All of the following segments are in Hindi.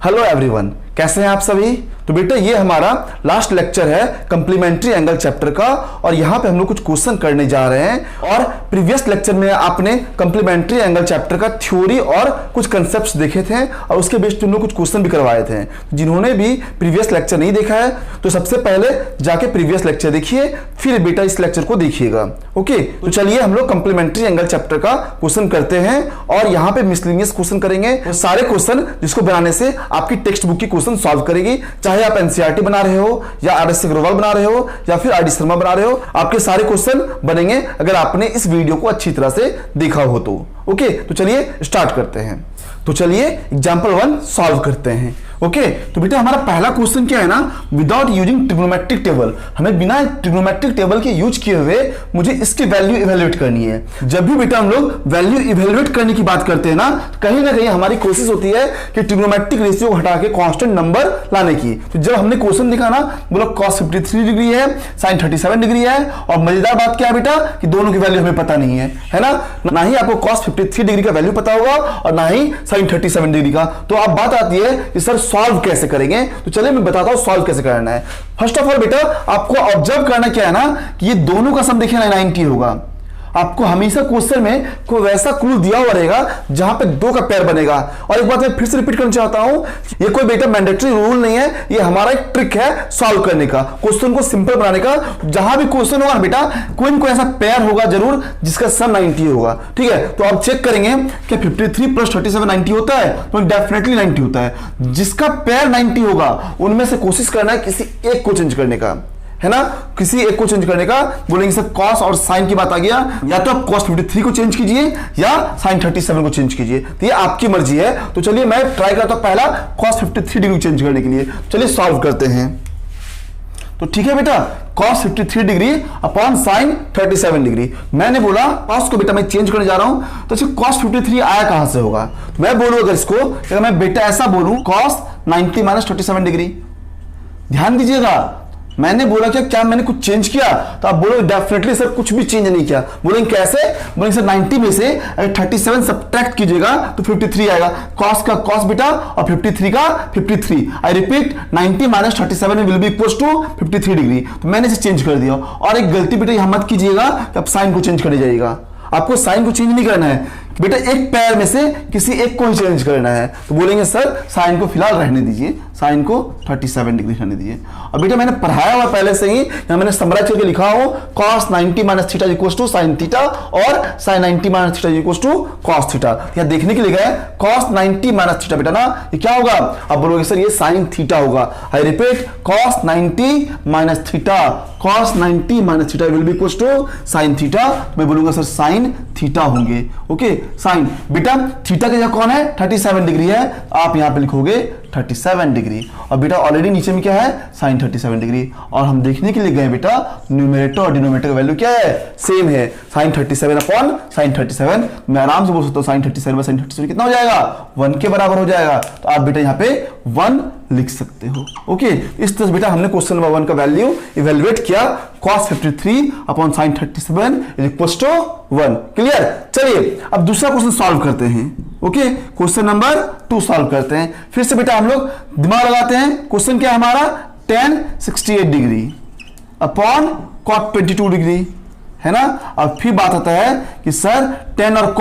हेलो एवरीवन, कैसे हैं आप सभी। तो बेटा ये हमारा लास्ट लेक्चर है कम्प्लीमेंट्री एंगल चैप्टर का और यहाँ पे हम लोग कुछ क्वेश्चन करने जा रहे हैं। और प्रीवियस लेक्चर में आपने कम्प्लीमेंट्री एंगल चैप्टर का थ्योरी और कुछ कंसेप्ट्स देखे थे और उसके बेस्ड हम लोग कुछ क्वेश्चन भी करवाए थे। जिन्होंने भी प्रीवियस लेक्चर नहीं देखा है तो सबसे पहले जाके प्रीवियस लेक्चर देखिए, फिर बेटा इस लेक्चर को देखिएगा। ओके, तो चलिए हम लोग कम्प्लीमेंट्री एंगल चैप्टर का क्वेश्चन करते हैं और यहाँ पे मिसलेनियस क्वेश्चन करेंगे। तो सारे क्वेश्चन जिसको बनाने से आपकी टेक्स्ट बुक की क्वेश्चन सॉल्व करेगी, चाहे आप एनसीईआरटी बना रहे हो या आरएस अग्रवाल बना रहे हो या फिर आरडी शर्मा बना रहे हो, आपके सारे क्वेश्चन बनेंगे अगर आपने इस वीडियो को अच्छी तरह से देखा हो तो। ओके, तो चलिए स्टार्ट करते हैं। तो चलिए एग्जांपल 1 सॉल्व करते हैं। ओके, तो बेटा हमारा पहला क्वेश्चन क्या है ना, विदाउट यूजिंग ट्रिग्नोमेट्रिक टेबल, हमें बिना ट्रिग्नोमेट्रिक टेबल के यूज किए हुए मुझे इसकी वैल्यू इवैल्यूएट करनी है। जब भी बेटा हम लोग वैल्यू इवैल्यूएट करने की बात करते हैं ना कहीं हमारी कोशिश होती है कि ट्रिग्नोमेट्रिक रेशियो को हटा के कांस्टेंट नंबर लाने की। तो जब हमने क्वेश्चन देखा ना, बोला cos 53 डिग्री है, sin 37 डिग्री है और मजेदार बात क्या है बेटा कि दोनों की वैल्यू हमें पता नहीं है ना ही आपको cos 53 डिग्री का वैल्यू पता होगा और ना ही sin 37 डिग्री का। तो अब बात आती है कि सर सॉल्व कैसे करेंगे। तो चलिए मैं बताता हूं सॉल्व कैसे करना है। फर्स्ट ऑफ ऑल बेटा आपको ऑब्जर्व करना क्या है ना कि ये दोनों का सम देखिए 90 होगा। आपको हमेशा क्वेश्चन में कोई वैसा क्लू दिया हुआ रहेगा जहां पे 2 का पेयर बनेगा। और एक बात मैं फिर से रिपीट करना चाहता हूं, ये कोई बेटा मैंडेटरी रूल नहीं है, ये हमारा एक ट्रिक है सॉल्व करने का, क्वेश्चन को सिंपल बनाने का। जहां भी क्वेश्चन होगा बेटा कोई ना कोई ऐसा पेयर होगा जरूर जिसका सम 90 होगा। ठीक है, तो आप चेक करेंगे कि 53 प्लस 37 90 होता है, तो डेफिनेटली 90 होता है। जिसका पेयर 90 होगा उनमें से कोशिश करना है किसी एक को चेंज करने का, है ना, किसी एक को चेंज करने का। बोलेंगे सर cos और sin की बात आ गया, या तो आप cos 53 को चेंज कीजिए या sin 37 को चेंज कीजिए, तो ये आपकी मर्जी है। तो चलिए मैं ट्राई करता हूं पहला cos 53 डिग्री चेंज करने के लिए। चलिए सॉल्व करते हैं। तो ठीक है बेटा, cos 53 degree upon sin 37 degree. मैंने बोला cos को बेटा मैं चेंज करने जा रहा हूं, तो अच्छा cos 53 आया कहां से होगा। तो मैं बोलूं अगर इसको, अगर मैं बेटा ऐसा बोलूं cos 90 माइनस 37 डिग्री, ध्यान दीजिएगा मैंने बोला क्या मैंने कुछ चेंज किया। तो आप बोलो डेफिनेटली सर कुछ भी चेंज नहीं किया। बोलेंगे कैसे, बोलेंगे सर 90 में से अगर 37 सब्ट्रैक्ट कीजिएगा तो 53 आएगा। cos का cos बेटा और 53 का 53। I repeat 90 minus 37 will be equals to 53 degree. तो मैंने इसे चेंज कर दिया। और एक गलती बेटा यहां मत कीजिएगा कि आप साइन को चेंज करने जाइएगा। आपको साइन को चेंज नहीं करना है बेटा, एक पैर में से किसी एक को ही चेंज करना है। तो बोलेंगे सर साइन को फिलहाल रहने दीजिए, साइन को 37 डिग्री रहने दीजिए। और बेटा मैंने पढ़ाया हुआ पहले से ही, यहाँ मैंने समराइज करके लिखा हो cos 90 minus theta equals to sin theta और sin 90 minus theta equals to cos theta. यहाँ देखने के लिए गए cos 90 माइनस थीटा बेटा ना ये क्या होगा, अब बोलोगे सर ये sin थीटा होगा। I repeat cos 90 minus theta, cos 90 minus theta will be equals to sin theta. मैं बोलूंगा सर sin थीटा होंगे। ओके, साइन बेटा थीटा का जगह कौन है 37 डिग्री है, आप यहां पे लिखोगे 37 डिग्री। और बेटा ऑलरेडी नीचे में क्या है साइन 37 डिग्री। और हम देखने के लिए गए बेटा न्यूमरेटर और डिनोमिनेटर का वैल्यू क्या है, सेम है साइन 37 अपॉन साइन 37। मैं आराम से बोल सकता हूं साइन 37 साइन 37 कितना हो जाएगा 1 के बराबर हो जाएगा। तो आप बेटा यहां पे 1 लिख सकते हो। ओके, इस तरह बेटा हमने क्वेश्चन नंबर 1 का वैल्यू इवैल्यूएट किया, cos 53 upon sin 37 is equals to 1। Clear. चलिए अब दूसरा क्वेश्चन सॉल्व करते हैं। ओके, क्वेश्चन नंबर 2 सॉल्व करते हैं। फिर से बेटा हम लोग दिमाग लगाते हैं। क्वेश्चन क्या है हमारा tan 68 degree upon cot 22 degree, है ना। अब फिर बात आता है कि सर tan और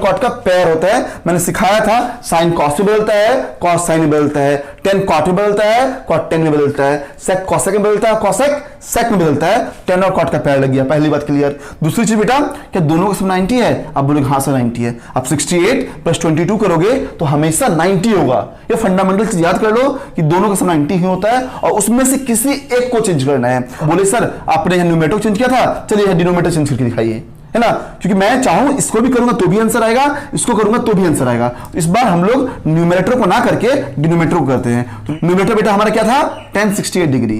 cot का पेयर होता है। मैंने सिखाया था sin cos में बदलता है, cos sin में बदलता है, tan cot में बदलता है, cot tan में बदलता है, sec cosec में बदलता है, cosec sec में बदलता है। tan और cot का पेयर लग गया, पहली बात क्लियर। दूसरी चीज बेटा क्या दोनों का सम 90 है, आप बोलोगे हाँ सर 90 है। आप 68 प्लस 22 करोगे तो हमेशा 90 होगा। ये फंडामेंटल चीज याद कर लो कि दोनों का सम 90 ही होता है और उसमें से किसी एक को चेंज करना है। बोले सर आपने यहां न्यूमरेटर चेंज किया था, चलिए डिनोमिनेटर चेंज करके दिखाइए, है ना, क्योंकि मैं चाहूं इसको भी करूंगा तो भी आंसर आएगा, इसको करूंगा तो भी आंसर आएगा। तो इस बार हम लोग न्यूमरेटर को ना करके डिनोमिनेटर को करते हैं। तो न्यूमरेटर बेटा हमारा क्या था tan 68 डिग्री।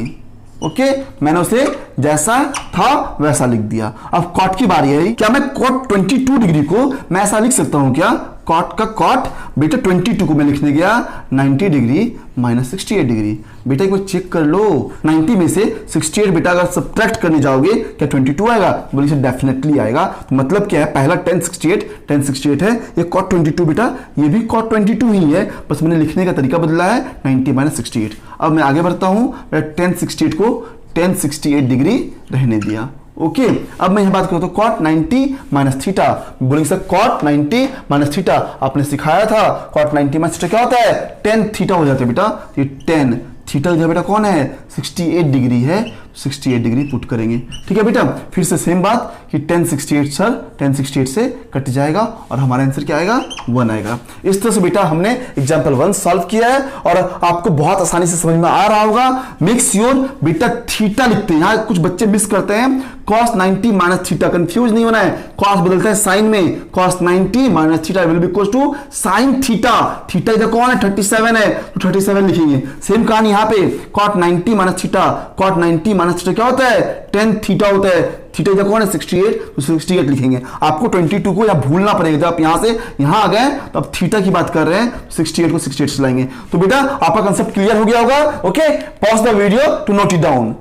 ओके, मैंने उसे जैसा था वैसा लिख दिया। अब cot की बारी है, क्या मैं cot 22 डिग्री को मैं ऐसा लिख सकता हूं क्या कॉट का कॉट बेटा 22 को मैं लिखने गया 90 डिग्री माइनस 68 डिग्री। बेटा एक बार चेक कर लो, 90 में से 68 बेटा अगर सब्ट्रैक्ट करने जाओगे क्या 22 आएगा? बोले सर डेफिनेटली आएगा। तो मतलब क्या है, पहला 1068 है, ये कॉट 22 बेटा ये भी कॉट 22 ही है, बस मैंने लिखने का तरीका बदला है 90 माइनस 68। अब मैं आगे बढ़ता हूँ, 1068 को 1068 डिग्री रहने दिया। ओके अब मैं यह बात करता हूं कॉट 90 माइनस थीटा। बोलेंगे सर कॉट 90 माइनस थीटा आपने सिखाया था, कॉट 90 माइनस थीटा क्या होता है? 10 थीटा हो जाता है बेटा। ये 10 थीटा जो बेटा कौन है? 68 डिग्री है, 68 डिग्री पुट करेंगे। ठीक है बेटा, फिर से सेम बात कि 1068 सर 1068 से कट जाएगा और हमारा आंसर क्या आएगा? 1 आएगा। इस तरह से बेटा हमने एग्जांपल 1 सॉल्व किया है और आपको बहुत आसानी से समझ में आ रहा होगा। मेक श्योर बेटा थीटा लिखते हैं, यहाँ कुछ बच्चे मिस करते हैं, cos 90 माइनस थीटा, कंफ्यूज नहीं होना है, cos बदलता है साइन में, cos 90 minus theta will be equal to sine theta. Theta इधर कौन है? 37 है, तो 37 लिखेंगे। सेम कहानी यहाँ पे cot 90 minus theta, cot 90 minus theta क्या होता है? 10 थीटा होता है। थीटा इधर कौन है? 68, तो 68 लिखेंगे। आपको 22 को या भूलना पड़ेगा, जब आप यहां से यहां आ गए तो अब थीटा की बात कर रहे हैं, 68 को 68 से लाएंगे। तो बेटा आपका कंसेप्ट क्लियर हो गया होगा। Okay pause the video to note it down.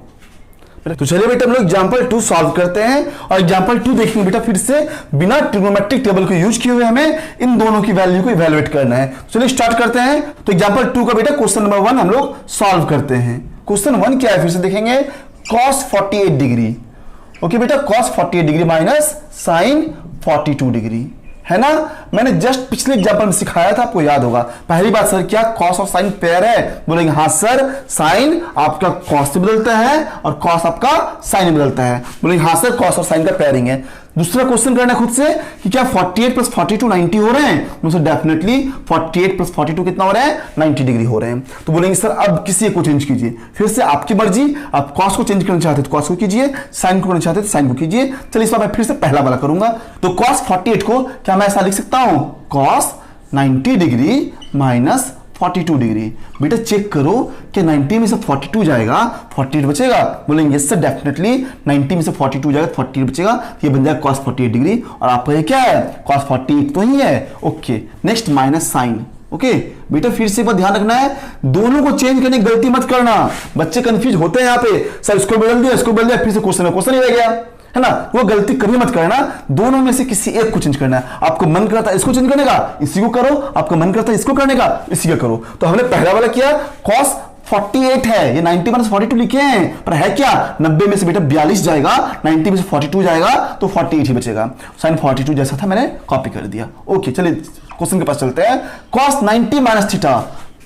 तो चलिए बेटा हम लोग एग्जांपल 2 सॉल्व करते हैं और एग्जांपल 2 देखेंगे बेटा फिर से बिना ट्रिग्नोमेट्रिक टेबल को यूज किए हुए हमें इन दोनों की वैल्यू को इवैल्यूएट करना है। चलिए स्टार्ट करते हैं। तो एग्जांपल 2 का बेटा क्वेश्चन नंबर 1 हम लोग सॉल्व करते हैं। क्वेश्चन 1 क्या है फिर से देखेंगे, cos 48 डिग्री। ओके बेटा cos 48 degree minus sin 42 degree है ना। मैंने जस्ट पिछले एग्जांपल में सिखाया था, आपको याद होगा। पहली बात सर क्या cos और sin पेयर है? बोलेंगे हाँ सर, sin आपका cos से बदलता है और cos आपका sin में बदलता है। बोलेंगे हाँ सर cos और sin का पेयरिंग है। दूसरा क्वेश्चन करना खुद से कि क्या 48 प्लस 42 90 हो रहे हैं? सर डेफिनेटली 48 प्लस 42 कितना हो रहा है? 90 डिग्री हो रहे हैं। तो बोलेंगे सर अब किसी एक को चेंज कीजिए। फिर से आपकी मर्जी, आप cos को चेंज करना चाहते तो cos को कीजिए, sin को करना चाहते तो sin को कीजिए। चलिए इस बार मैं फिर से पहला वाला करूंगा। तो cos 48 को क्या मैं ऐसा लिख सकता हूं? cos 90 degree minus 42 degree. बेटा चेक करो कि 90 में से 42 जाएगा 48 बचेगा। बोलेंगे यस सर डेफिनेटली 90 में से 42 जाएगा 48 बचेगा, ये बन जाएगा cos 48 डिग्री। और आपका ये क्या है? cos 48 तो ही है। Okay next minus sine. Okay बेटा फिर से ध्यान रखना है, दोनों को चेंज करने की गलती मत करना। बच्चे कंफ्यूज होते हैं यहाँ पे, सर इसको बदल दिया इसको बदल दिया, फिर से क्वेश्चन ही रह गया है ना। वो गलती कभी मत करना, दोनों में से किसी एक को चेंज करना है। आपको मन करता है इसको चेंज करने का, इसी को करो, आपको मन करता है इसको करने का, इसी का करो। तो हमने पहला वाला किया cos 48 है, ये 90 माइनस 42 लिखे हैं, पर है क्या? 90 में से बेटा 42 जाएगा, 90 में से 42 जाएगा तो 48 ही बचेगा। sin 42 जैसा था मैंने कॉपी कर दिया। ओके चलिए क्वेश्चन के पास चलते हैं। cos 90 minus theta,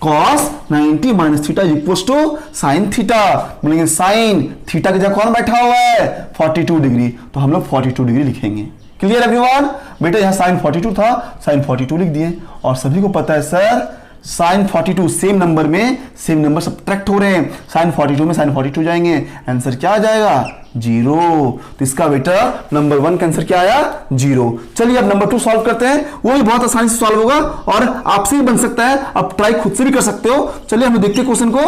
cos 90 minus theta equals to sin theta. बोलेंगे sin थीटा की जगह कौन बैठा हुआ है? 42 डिग्री, तो हम लोग 42 डिग्री लिखेंगे। Clear everyone? बेटा यहाँ sin 42 था, sin 42 लिख दिए। और सभी को पता है सर sin 42 सेम नंबर में सेम नंबर सब्ट्रैक्ट हो रहे हैं, sin 42 में sin 42 जाएंगे, आंसर क्या आ जाएगा? 0। तो इसका बेटा नंबर 1 का आंसर क्या आया? 0। चलिए अब नंबर 2 सॉल्व करते हैं, वो भी बहुत आसानी से सॉल्व होगा और आपसे ही बन सकता है, आप ट्राई खुद से भी कर सकते हो। चलिए हम देखते हैं क्वेश्चन को।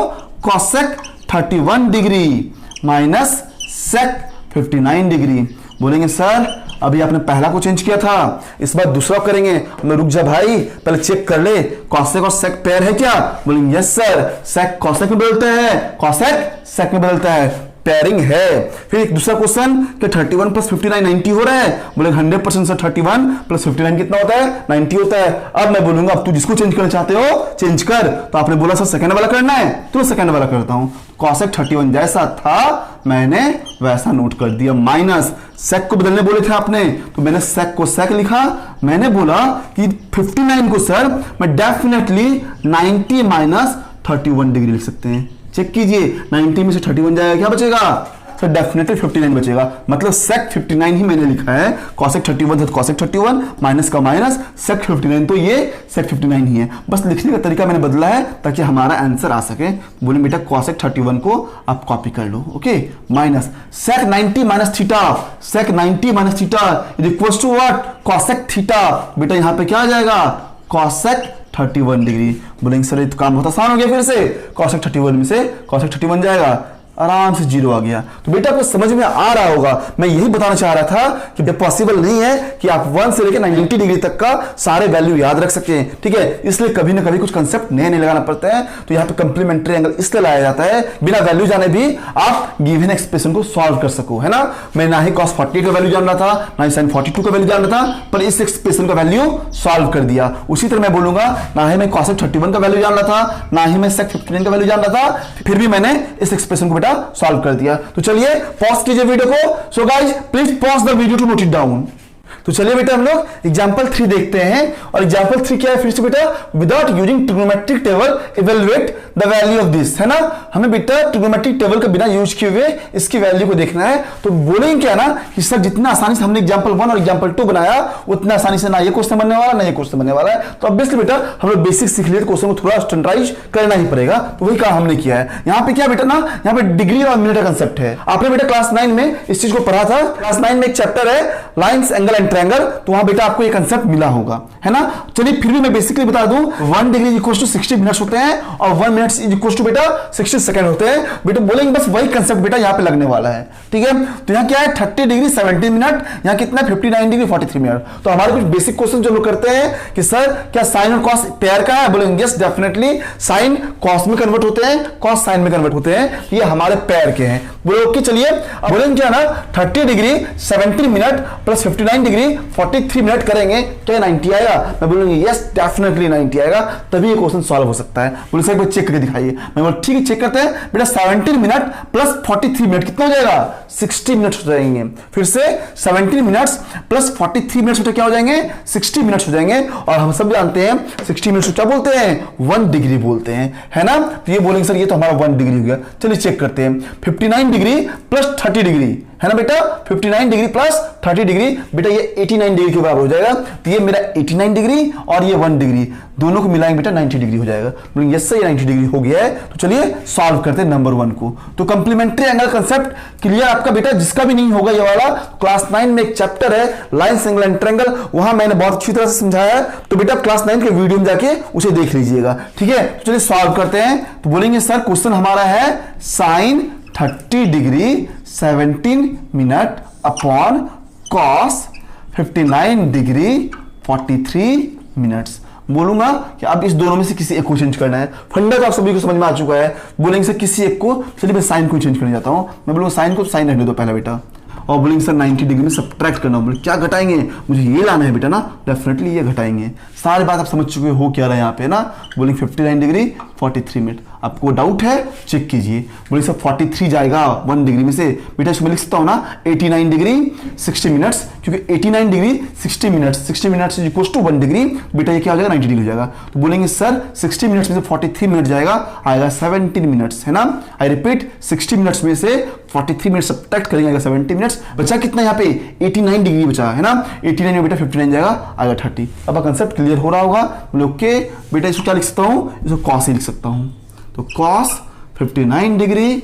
cosec 31 degree minus sec 59 degree. बोलेंगे सर अभी आपने पहला को चेंज किया था, इस बार दूसरा करेंगे। मैं रुक जा भाई, पहले चेक कर ले cosec और sec पेयर है क्या? बोलेंगे यस सर, sec cosec में बदलता है, cosec sec में बदलता है, पेयरिंग है। फिर एक दूसरा क्वेश्चन कि 31 प्लस 59 90 हो रहा है। बोले 100% सर 31 प्लस 59 कितना होता है? 90 होता है। अब मैं बोलूंगा अब तू जिसको चेंज करना चाहते हो चेंज कर। तो आपने बोला सर सेकंड वाला करना है, तो सेकंड वाला करता हूं। cosec 31 जैसा था मैंने वैसा नोट कर दिया, माइनस sec को बदलने बोले थे आपने, तो मैंने sec को sec लिखा। मैंने बोला कि 59 को सर मैं डेफिनेटली 90 माइनस 31 डिग्री लिख सकते हैं। चेक कीजिए 90 में से 31 जाएगा, क्या बचेगा? सर डेफिनेटली 59 बचेगा, मतलब sec 59 ही मैंने लिखा है। cosec 31 है तो cosec 31 माइनस का माइनस sec 59, तो ये sec 59 ही है। बस लिखने का तरीका मैंने बदला है ताकि हमारा आंसर आ सके। बोले बेटा cosec 31 को आप कॉपी कर लो। Okay minus sec 90 minus theta, sec 90 minus theta equals to what? cosec theta. बेटा यहाँ पे क्या आ जाएगा? cosec 31 degree. बोलेंगे सर ये तो काम बहुत आसान हो गया। फिर से cosec 31 में से cosec 31 जाएगा, आराम से 0 आ गया। तो बेटा आपको समझ में आ रहा होगा, मैं यही बताना चाह रहा था कि ये पॉसिबल नहीं है कि आप 1 से लेकर 90 डिग्री तक का सारे वैल्यू याद रख सकें, ठीक है। इसलिए कभी ना कभी कुछ कंसेप्ट नए नए लगाना पड़ते हैं। तो यहाँ पे कंप्लीमेंट्री एंगल इसलिए लाया जाता है बिना वैल्यू जाने भी आप गिवन एक्सप्रेशन को सॉल्व कर सको, है ना। मैं ना ही cos 48 का वैल्यू जान रहा था, ना ही sin 42 का वैल्यू जान रहा था, पर इस एक्सप्रेशन का वैल्यू सॉल्व कर दिया। उसी तरह मैं बोलूंगा, ना ही मैं cos 31 का वैल्यू जान रहा था, ना ही मैं sec 59 का वैल्यू जान रहा था, फिर भी मैंने इस एक्सप्रेशन को बेटा सॉल्व कर दिया। तो चलिए पॉज कीजिए वीडियो को। So guys please pause the video to note it down. तो चलिए बेटा हम लोग एग्जांपल 3 देखते हैं। और एग्जांपल 3 क्या है फिर से बेटा, without using trigonometric table evaluate the value of this, है ना। हमें बेटा ट्रिग्नोमेट्रिक टेबल का बिना यूज किए हुए इसकी वैल्यू को देखना है। तो बोलेंगे क्या ना कि सर जितना आसानी से हमने एग्जांपल 1 और एग्जांपल 2 बनाया उतना आसानी से ना ये क्वेश्चन बनने वाला ना ये क्वेश्चन बनने वाला है। तो ऑब्वियसली बेटा हम लोग बेसिक सीख लिए, क्वेश्चन को थोड़ा स्टैंडर्डाइज करना ही पड़ेगा। तो वही काम हमने किया है। यहाँ पे क्या बेटा ना, यहाँ पे डिग्री और मिनट का कंसेप्ट है। आपने बेटा क्लास 9 में इस चीज को पढ़ा था। क्लास 9 में एक चैप्टर है लाइन्स, एंगल एंड ट्रायंगल, तो वहां बेटा आपको ये कंसेप्ट मिला होगा, है ना। चलिए फिर भी मैं बेसिकली बता दूं, 1 डिग्री इक्वल टू 60 मिनट्स होते हैं और 1 मिनट इक्वल टू बेटा 60 सेकंड होते हैं। बेटा बोलेंगे बस वही कंसेप्ट बेटा यहाँ पे लगने वाला है, ठीक है। तो यहाँ क्या है 30 डिग्री 17 मिनट, यहाँ कितना 59 डिग्री 43 मिनट। तो हमारे कुछ बेसिक क्वेश्चन जो लोग करते हैं कि सर क्या साइन और कॉस पेयर का है, बोलेंगे यस डेफिनेटली साइन कॉस में कन्वर्ट होते हैं, कॉस साइन में कन्वर्ट होते हैं, ये हमारे पेयर के हैं। बोले ओके चलिए बोलेंगे क्या ना 30 degree 17 minute plus 59 degree 43 minute करेंगे तो ये 90 आएगा। मैं बोलूंगी यस डेफिनेटली 90 आएगा, तभी ये क्वेश्चन सॉल्व हो सकता है। बोले सर एक बार चेक करके दिखाइए। मैं बोल ठीक है चेक करते हैं। बेटा 17 मिनट प्लस 43 मिनट कितना हो जाएगा, 60 मिनट हो जाएंगे। फिर से 17 मिनट्स प्लस 43 मिनट्स क्या हो जाएंगे, 60 मिनट्स हो जाएंगे। और हम सब जानते हैं 60 मिनट्स क्या बोलते हैं, 1 डिग्री बोलते हैं, है ना। तो ये बोलेंगे सर ये तो हमारा 1 डिग्री हो गया। चलिए चेक करते हैं। 59 डिग्री प्लस 30 डिग्री, है ना बेटा। 59 डिग्री प्लस 30 डिग्री बेटा ये 89 डिग्री के बराबर हो जाएगा। तो ये मेरा 89 डिग्री और ये 1 डिग्री दोनों को मिलाएंगे बेटा 90 डिग्री हो जाएगा। बोलेंगे यस सर ये 90 डिग्री हो गया है। तो चलिए सॉल्व करते हैं नंबर 1 को। तो कंप्लीमेंट्री एंगल कंसेप्ट क्लियर आपका बेटा, जिसका भी नहीं होगा ये वाला, क्लास 9 में एक चैप्टर है लाइन्स, एंगल एंड ट्रायंगल, वहां मैंने बहुत अच्छी तरह से समझाया है। तो बेटा क्लास 9 के वीडियो में जाके उसे देख लीजिएगा, ठीक है। तो चलिए सॉल्व करते हैं। तो बोलेंगे सर क्वेश्चन हमारा है sine 30 degree 17 minute upon cos 59 degree 43 minutes. बोलूंगा कि अब इस दोनों में से किसी एक को चेंज करना है। फंडा तो आप सभी को समझ में आ चुका है। बोलेंगे सर किसी एक को, चलिए मैं साइन को चेंज करने जाता हूं। मैं बोलूंगा साइन को साइन रहने दो पहला बेटा, और बोलेंगे सर 90 डिग्री में सब्ट्रैक्ट करना। बोले क्या घटाएंगे, मुझे ये लाना है बेटा ना, डेफिनेटली ये घटाएंगे। सारी बात आप समझ चुके हो क्या रहा है यहाँ पे ना। बोलेंगे 59 डिग्री 43 मिनट। आपको डाउट है चेक कीजिए। बोले सर 43 जाएगा 1 डिग्री में से, बेटा इसमें लिख सकता हूँ ना 89 डिग्री 60 मिनट्स, क्योंकि 89 degree 60 minutes is equal to 1 degree. बेटा ये क्या हो जाएगा 90 डिग्री हो जाएगा। तो बोलेंगे सर 60 मिनट्स में से 43 मिनट जाएगा, आएगा 17 मिनट्स, है ना। आई रिपीट 60 मिनट्स में से 43 मिनट सब्ट्रैक्ट करेंगे, आएगा 70 मिनट्स। बचा कितना यहाँ पे 89 डिग्री बचा, है ना। 89 में बेटा 59 जाएगा, आएगा 30। अब कंसेप्ट क्लियर हो रहा होगा। बोले ओके बेटा इसको क्या लिख सकता हूँ, इसको कॉस ही लिख सकता हूँ। तो cos 59 डिग्री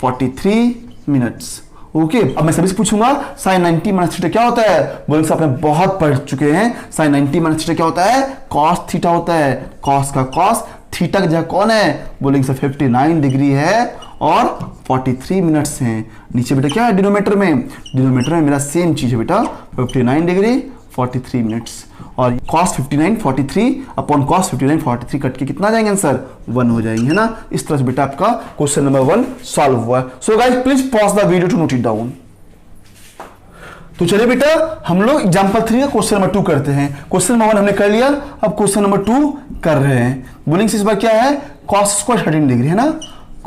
43 मिनट्स। ओके अब मैं सभी से पूछूंगा sin 90 माइनस थीटा क्या होता है। बोलेंगे सर आपने बहुत पढ़ चुके हैं। sin 90 माइनस थीटा क्या होता है, cos थीटा होता है। cos का cos, थीटा की जगह कौन है, बोलेंगे सर 59 डिग्री है और 43 मिनट्स हैं। नीचे बेटा क्या है डिनोमीटर में मेरा सेम चीज है बेटा 59 डिग्री 43 मिनट्स। और cos 59 43 अपॉन cos 59 43 कट के कितना जाएंगे आंसर 1 हो जाएंगे, है ना। इस तरह से बेटा आपका क्वेश्चन नंबर 1 सॉल्व हुआ है। So guys please pause the video to note it down. तो चलिए बेटा हम लोग एग्जांपल 3 का क्वेश्चन नंबर 2 करते हैं। क्वेश्चन नंबर 1 हमने कर लिया, अब क्वेश्चन नंबर 2 कर रहे हैं। बोलेंगे इस बार क्या है, cos स्क्वायर 13 डिग्री, है ना।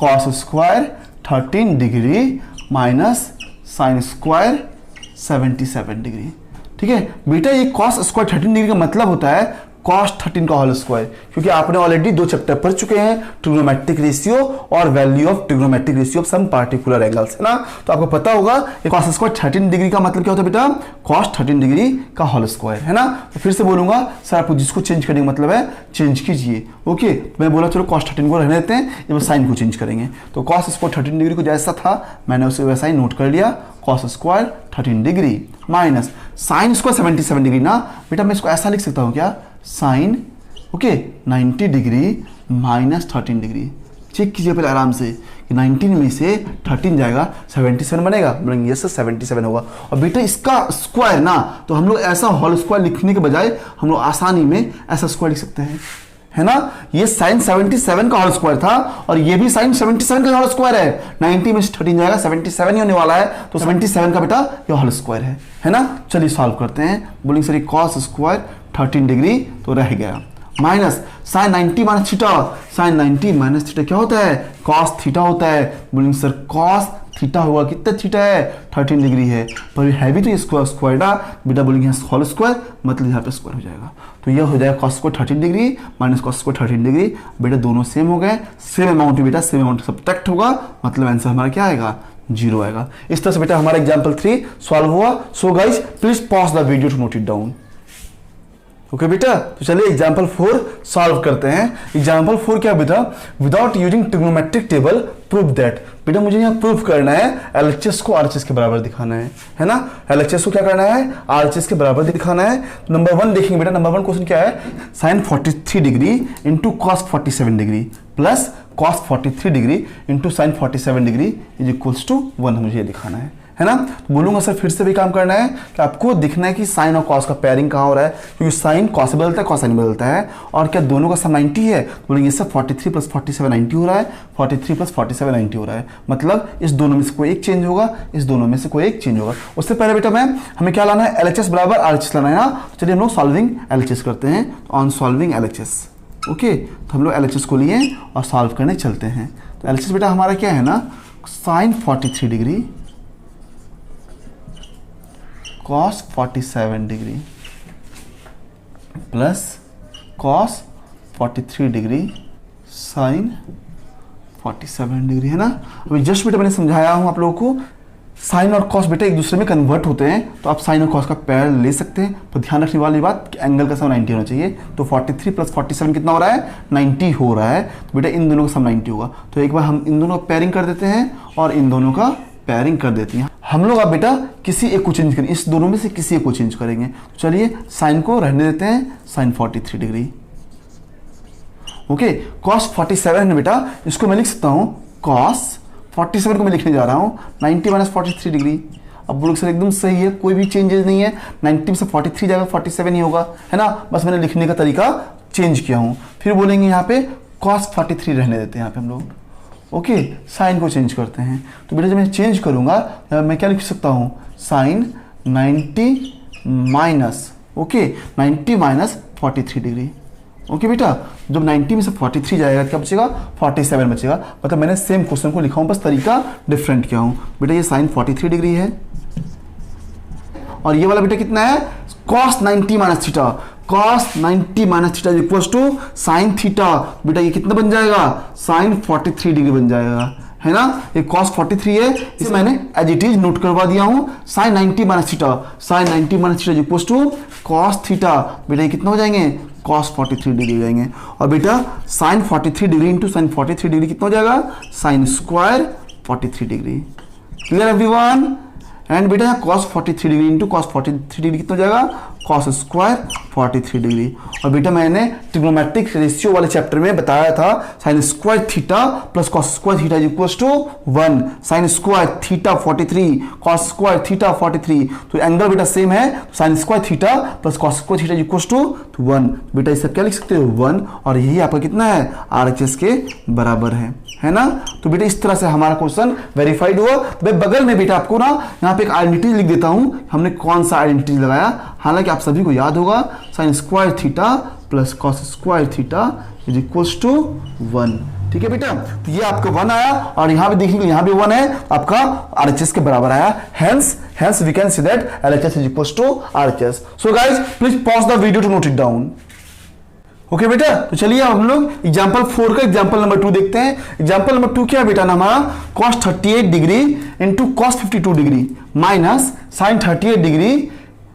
cos square 13 degree minus sin square 77 degree, ठीक है बेटा। ये cos स्क्वायर 13 डिग्री का मतलब होता है cos 13 का होल स्क्वायर, क्योंकि आपने ऑलरेडी 2 चैप्टर पढ़ चुके हैं, ट्रिग्नोमेट्रिक रेशियो और value of trigonometric ratio of some particular angles, है ना। तो आपको पता होगा cos स्क्वायर 13 डिग्री का मतलब क्या होता है बेटा, cos 13 डिग्री का होल स्क्वायर, है ना। तो फिर से बोलूंगा सर आपको जिसको चेंज करने का मतलब है चेंज कीजिए। ओके मैं बोला चलो cos 13 को रहने देते हैं, जब साइन को चेंज करेंगे। तो cos स्क्वायर 13 डिग्री को जैसा था मैंने उसे वैसा ही नोट कर लिया, cos square 13 degree minus sin square 77 degree ना बेटा, मैं इसको ऐसा लिख सकता हूँ क्या, sine okay 90 degree minus 13 degree, check कीजिए पहले आराम से कि 19 में से 13 जाएगा 77 बनेगा, बोलेंगे यस सर 77 होगा। और बेटा इसका स्क्वायर ना, तो हम लोग ऐसा होल स्क्वायर लिखने के बजाय हम लोग आसानी में ऐसा स्क्वायर लिख सकते हैं, है ना। ये साइन 77 का होल स्क्वायर था और ये भी साइन 77 का होल स्क्वायर है। 90 में से 13 जाएगा 77 ही होने वाला है, तो 77 का बेटा ये होल स्क्वायर है ना। चलिए सॉल्व करते हैं। बोलेंगे सर ये कॉस स्क्वायर 13 डिग्री तो रह गया, minus sine 90 minus theta, sine 90 minus theta क्या होता है, कॉस थीटा होता है। बोलेंगे सर कॉस थीटा होगा, कितना थीटा है 13 डिग्री है, पर है भी तो ये स्क्वायर ना बेटा, बोलेंगे होल स्क्वायर मतलब यहाँ पे स्क्वायर हो जाएगा, तो ये हो जाएगा cos square 13 degree minus cos square 13 degree. बेटा दोनों सेम हो गए, सेम अमाउंट बेटा सेम अमाउंट सब्ट्रैक्ट होगा, मतलब आंसर हमारा क्या आएगा 0 आएगा। इस तरह से बेटा हमारा एग्जाम्पल 3 सॉल्व हुआ। So guys please pause the video to note it down. Okay बेटा, तो चलिए एग्जाम्पल 4 सॉल्व करते हैं। एग्जाम्पल 4 क्या बेटा, without using trigonometric table prove that. बेटा मुझे यहाँ प्रूव करना है एलएचएस को आरएचएस के बराबर दिखाना है ना। एलएचएस को क्या करना है, आरएचएस के बराबर दिखाना है। नंबर 1 देखेंगे बेटा, नंबर 1 क्वेश्चन क्या है, sine 43 degree into cos 47 degree plus cos 43 degree into sine 47 degree is equals to 1, मुझे ये दिखाना है ना। तो बोलूंगा सर फिर से भी काम करना है कि आपको दिखना है कि साइन और कॉस का पेयरिंग कहाँ हो रहा है, क्योंकि साइन कॉस से बदलता है, कॉस साइन बदलता है, और क्या दोनों का सम 90 है। तो बोलेंगे सर 43 प्लस 47 90 हो रहा है, 43 प्लस 47 90 हो रहा है, मतलब इस दोनों में से कोई एक चेंज होगा, इस दोनों में से कोई एक चेंज होगा। उससे पहले बेटा हमें क्या लाना है, एलएचएस बराबर आरएचएस लाना है ना। तो चलिए हम लोग सॉल्विंग एलएचएस करते हैं। तो ऑन सॉल्विंग एलएचएस, ओके, तो हम लोग एलएचएस को लिए और सॉल्व करने चलते हैं। तो एलएचएस बेटा हमारा क्या है ना, sine 43 degree cos 47 degree plus cos 43 degree sin 47 degree, है ना। अभी जस्ट बेटा मैंने समझाया हूं आप लोगों को, साइन और कॉस बेटा एक दूसरे में कन्वर्ट होते हैं, तो आप साइन और कॉस का पेयर ले सकते हैं। पर ध्यान रखने वाली बात कि एंगल का सम 90 होना चाहिए। तो 43 प्लस 47 कितना हो रहा है, 90 हो रहा है, तो बेटा इन दोनों का सम 90 होगा। तो एक बार हम इन दोनों का पेयरिंग कर देते हैं और इन दोनों का पेयरिंग कर देते हैं। हम लोग अब बेटा किसी एक को चेंज करेंगे, इस दोनों में से किसी एक को चेंज करेंगे। तो चलिए साइन को रहने देते हैं, साइन 43 डिग्री, ओके। कॉस 47 है बेटा, इसको मैं लिख सकता हूं कॉस 47 को मैं लिखने जा रहा हूं 90 माइनस 43 डिग्री। अब बोलो सर एकदम सही है, कोई भी चेंजेस नहीं है, 90 में से 43 जाएगा 47 ही होगा, है ना। बस मैंने लिखने का तरीका चेंज किया हूं। फिर बोलेंगे यहाँ पे कॉस 43 रहने देते हैं यहाँ पे हम लोग, ओके। साइन को चेंज करते हैं, तो बेटा जब मैं चेंज करूंगा मैं क्या लिख सकता हूं, sine 90 minus, okay, 90 minus 43 degree, okay बेटा। जब 90 में से 43 जाएगा क्या बचेगा, 47 बचेगा। मतलब मैंने सेम क्वेश्चन को लिखा हूं, बस तरीका डिफरेंट किया हूं। बेटा ये साइन 43 डिग्री है और ये वाला बेटा कितना है, cos 90 minus theta, cos 90 minus theta equals to sine theta. बेटा ये कितना बन जाएगा, साइन 43 डिग्री बन जाएगा, है ना। ये cos 43 है, इसे मैंने एज इट इज नोट करवा दिया हूं, sine 90 minus theta, sine 90 minus theta equals to cos theta. बेटा ये कितना हो जाएंगे, cos 43 डिग्री हो जाएंगे। और बेटा sine 43 degree into sine 43 degree कितना हो जाएगा, sine square 43 degree. Clear everyone. And बेटा यहाँ cos 43 degree into cos 43 degree कितना हो जाएगा, cos स्क्वायर 43 डिग्री। और बेटा मैंने ट्रिग्नोमेट्रिक रेशियो वाले चैप्टर में बताया था, sine square theta plus cos square theta equals to 1, sine square theta 43 cos square theta 43। तो एंगल बेटा सेम है, sine square theta plus cos square theta equals to 1। बेटा इसे क्या लिख सकते हो 1, और यही आपका कितना है, आरएचएस के बराबर है ना। तो बेटा इस तरह से हमारा क्वेश्चन वेरीफाइड हुआ। तो मैं बगल में बेटा आपको ना यहाँ पे एक आइडेंटिटी लिख देता हूं, हमने कौन सा आइडेंटिटी लगाया। हालांकि आप सभी को याद होगा, sine square theta plus cos square theta is equals to 1, ठीक है बेटा। तो ये आपका 1 आया और यहाँ पे देखिए यहाँ भी 1 है, आपका आरएचएस के बराबर आया। Hence we can see that LHS is equals to RHS. So guys please pause the video to note it down. Okay बेटा, तो चलिए अब हम लोग एग्जाम्पल 4 का एग्जाम्पल नंबर 2 देखते हैं। एग्जाम्पल नंबर 2 क्या है बेटा ना हमारा, cos 38 degree into cos 52 degree minus sine 38 degree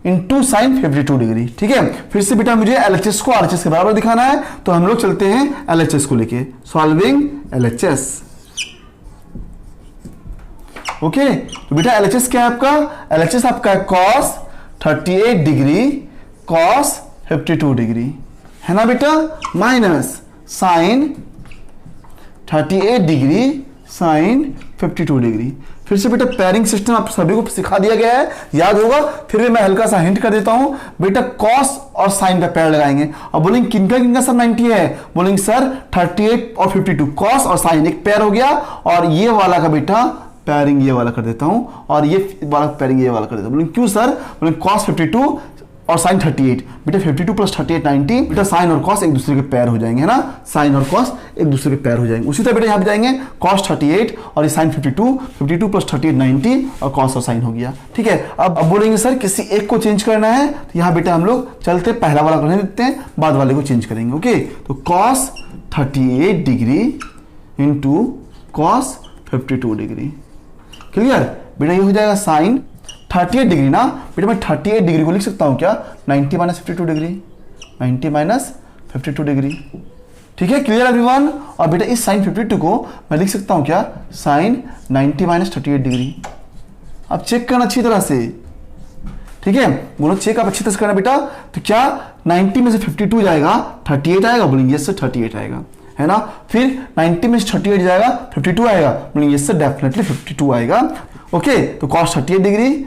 into sine 52 degree, ठीक है। फिर से बेटा मुझे एलएचएस को आरएचएस के बराबर दिखाना है, तो हम लोग चलते हैं एलएचएस को लेके, सॉल्विंग एलएचएस। ओके, तो बेटा एलएचएस क्या है आपका, एलएचएस आपका है cos 38 डिग्री cos 52 डिग्री, है ना बेटा, minus sine 38 degree sine 52 degree. फिर से बेटा पेयरिंग सिस्टम आप सभी को सिखा दिया गया है, याद होगा, फिर भी मैं हल्का सा हिंट कर देता हूं। बेटा कॉस और साइन का पेयर लगाएंगे और बोलेंगे किनका सर 90 है, बोलेंगे सर 38 और 52, कॉस और साइन एक पेयर हो गया, और ये वाला का बेटा पेयरिंग ये वाला कर देता हूं, और ये वाला पेयरिंग ये वाला कर देता हूं। बोलेंगे क्यों सर, बोलेंगे कॉस 52 और साइन 38, बेटा 52 प्लस 38 90, बेटा साइन और कॉस एक दूसरे के पेयर हो जाएंगे, है ना, साइन और कॉस एक दूसरे के पेयर हो जाएंगे। उसी तरह बेटा यहाँ पे जाएंगे कॉस 38 और ये साइन 52 प्लस 38 90 और कॉस और साइन हो गया। ठीक है, अब बोलेंगे सर किसी एक को चेंज करना है, तो यहाँ बेटा हम लोग चलते पहला वाला करने देते हैं, बाद वाले को चेंज करेंगे। ओके, तो cos 38 degree into cos 52 degree, clear. बेटा ये हो जाएगा साइन 38 डिग्री ना, बेटा मैं 38 डिग्री को लिख सकता हूं क्या 90 माइनस 52 डिग्री, 90 माइनस 52 डिग्री। ठीक है, क्लियर एवरीवन। और बेटा इस साइन 52 को मैं लिख सकता हूं क्या साइन 90 माइनस 38 डिग्री। अब चेक करना अच्छी तरह से, ठीक है, बोलो चेक आप अच्छी तरह से करना बेटा। तो क्या 90 में से 52 जाएगा 38 आएगा, बोलेंगे यस सर 38 आएगा, है ना। फिर 90 में से 38 जाएगा 52 आएगा, बोलेंगे यस सर डेफिनेटली 52 आएगा। ओके, तो cos 38 degree